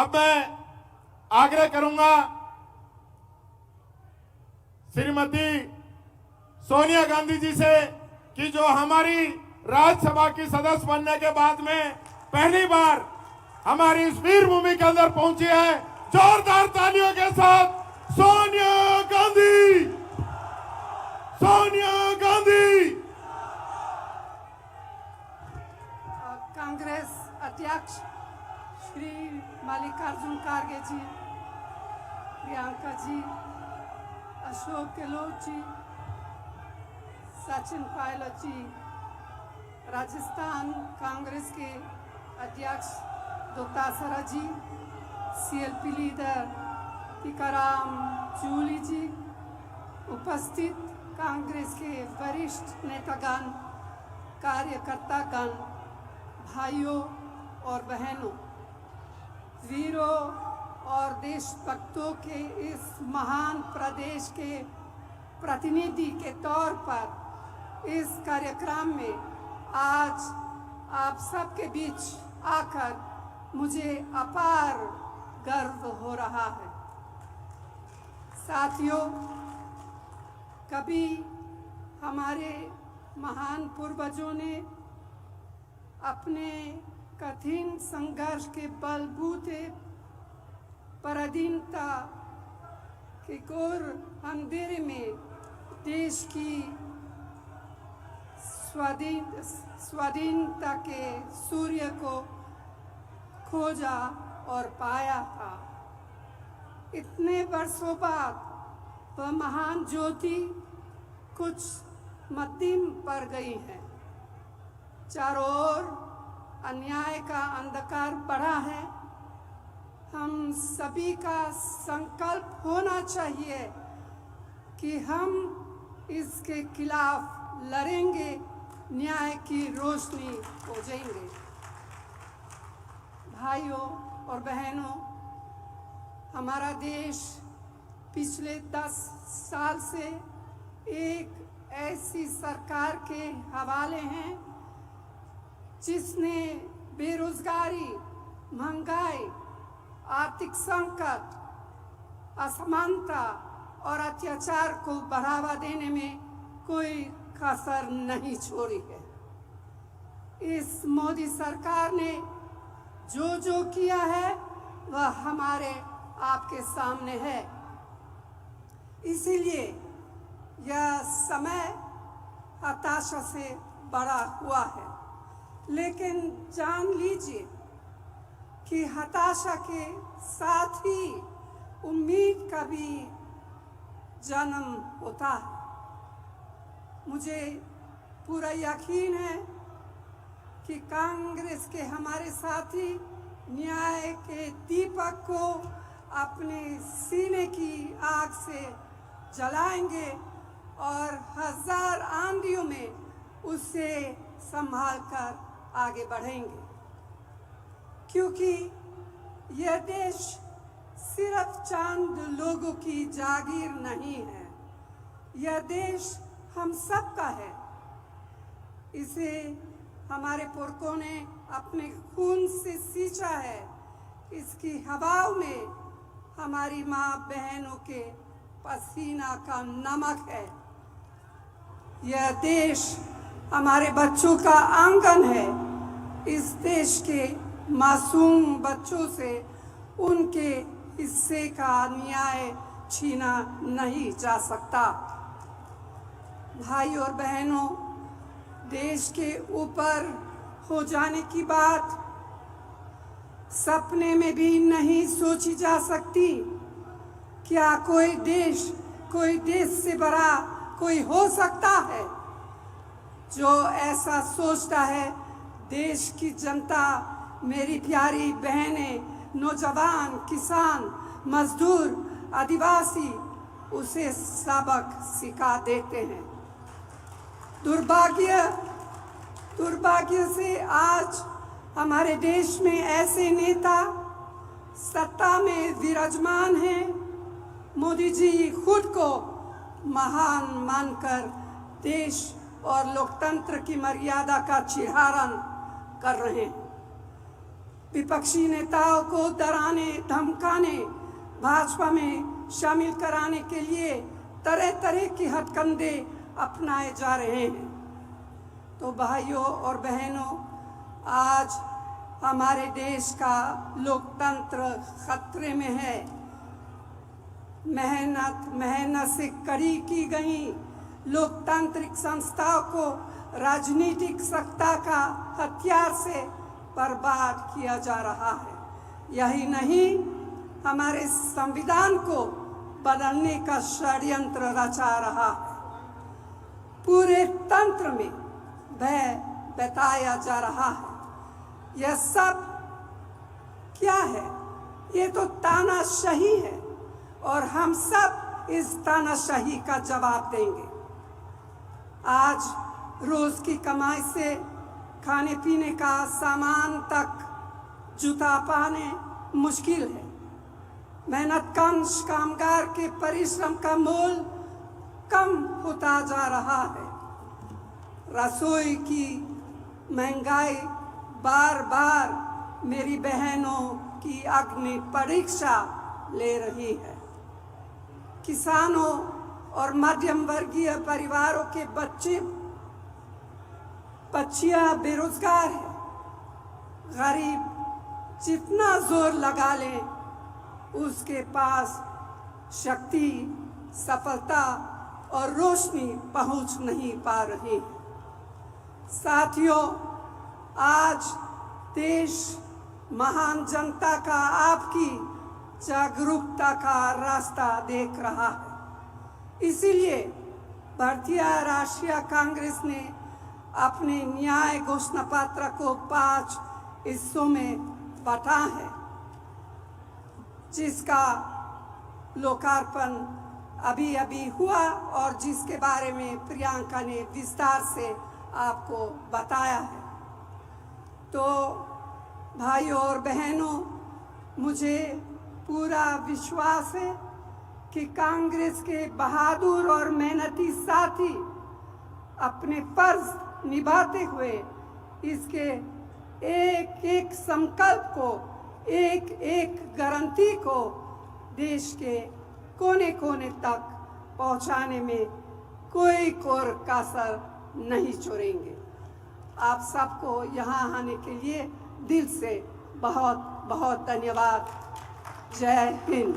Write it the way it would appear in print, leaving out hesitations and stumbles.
अब मैं आग्रह करूंगा श्रीमती सोनिया गांधी जी से कि जो हमारी राज्यसभा की सदस्य बनने के बाद में पहली बार हमारी इस वीर भूमि के अंदर पहुंची है, जोरदार तालियों के साथ सोनिया गांधी, सोनिया गांधी। कांग्रेस अध्यक्ष श्री मल्लिकार्जुन खड़गे जी, प्रियंका जी, अशोक गहलोत जी, सचिन पायलट जी, राजस्थान कांग्रेस के अध्यक्ष दोतासरा जी, सीएलपी लीडर टीकाराम जूली जी, उपस्थित कांग्रेस के वरिष्ठ नेतागण, कार्यकर्तागण, भाइयों और बहनों, वीरों और देशभक्तों के इस महान प्रदेश के प्रतिनिधि के तौर पर इस कार्यक्रम में आज आप सबके बीच आकर मुझे अपार गर्व हो रहा है। साथियों, कभी हमारे महान पूर्वजों ने अपने कठिन संघर्ष के बलबूते पराधीनता के घोर अंधेरे में देश की स्वाधीनता के सूर्य को खोजा और पाया था। इतने वर्षों बाद वह महान ज्योति कुछ मध्यम पड़ गई है। चारों ओर अन्याय का अंधकार बढ़ा है। हम सभी का संकल्प होना चाहिए कि हम इसके खिलाफ लड़ेंगे, न्याय की रोशनी हो जाएंगे। भाइयों और बहनों, हमारा देश पिछले 10 साल से एक ऐसी सरकार के हवाले हैं जिसने बेरोजगारी, महंगाई, आर्थिक संकट, असमानता और अत्याचार को बढ़ावा देने में कोई कसर नहीं छोड़ी है। इस मोदी सरकार ने जो किया है वह हमारे आपके सामने है। इसीलिए यह समय हताशा से बड़ा हुआ है, लेकिन जान लीजिए कि हताशा के साथ ही उम्मीद का भी जन्म होता है। मुझे पूरा यकीन है कि कांग्रेस के हमारे साथी न्याय के दीपक को अपने सीने की आग से जलाएंगे और हजार आंधियों में उसे संभाल कर आगे बढ़ेंगे, क्योंकि यह देश सिर्फ चंद लोगों की जागीर नहीं है। यह देश हम सब का है। इसे हमारे पुरखों ने अपने खून से सींचा है। इसकी हवाओं में हमारी माँ बहनों के पसीना का नमक है। यह देश हमारे बच्चों का आंगन है। इस देश के मासूम बच्चों से उनके हिस्से का न्याय छीना नहीं जा सकता। भाई और बहनों, देश के ऊपर हो जाने की बात सपने में भी नहीं सोची जा सकती। क्या कोई देश से बड़ा कोई हो सकता है? जो ऐसा सोचता है, देश की जनता, मेरी प्यारी बहनें, नौजवान, किसान, मजदूर, आदिवासी उसे सबक सिखा देते हैं। दुर्भाग्य से आज हमारे देश में ऐसे नेता सत्ता में विराजमान हैं। मोदी जी खुद को महान मानकर देश और लोकतंत्र की मर्यादा का चिरहरण कर रहे हैं। विपक्षी नेताओं को डराने डराने धमकाने भाजपा में शामिल कराने के लिए तरह तरह की हथकंडे अपनाए जा रहे हैं। तो भाइयों और बहनों, आज हमारे देश का लोकतंत्र खतरे में है। मेहनत से कड़ी की गई लोकतांत्रिक संस्थाओं को राजनीतिक सत्ता का हथियार से बर्बाद किया जा रहा है। यही नहीं, हमारे संविधान को बदलने का षड्यंत्र रचा रहा है। पूरे तंत्र में भय बताया जा रहा है। यह सब क्या है? ये तो तानाशाही है और हम सब इस तानाशाही का जवाब देंगे। आज रोज की कमाई से खाने पीने का सामान तक जुटा पाने मुश्किल है। मेहनतकश कामगार के परिश्रम का मोल कम होता जा रहा है। रसोई की महंगाई बार बार मेरी बहनों की अग्नि परीक्षा ले रही है। किसानों और मध्यम वर्गीय परिवारों के बच्चियां बेरोजगार हैं। गरीब जितना जोर लगा ले, उसके पास शक्ति, सफलता और रोशनी पहुंच नहीं पा रही है। साथियों, आज देश महान जनता का आपकी जागरूकता का रास्ता देख रहा है। इसीलिए भारतीय राष्ट्रीय कांग्रेस ने अपने न्याय घोषणा पत्र को 5 हिस्सों में बांटा है, जिसका लोकार्पण अभी अभी हुआ और जिसके बारे में प्रियंका ने विस्तार से आपको बताया है। तो भाइयों और बहनों, मुझे पूरा विश्वास है कि कांग्रेस के बहादुर और मेहनती साथी अपने फर्ज निभाते हुए इसके एक एक संकल्प को, एक एक गारंटी को देश के कोने कोने तक पहुंचाने में कोई कोर कसर नहीं छोड़ेंगे। आप सबको यहाँ आने के लिए दिल से बहुत बहुत धन्यवाद। जय हिंद।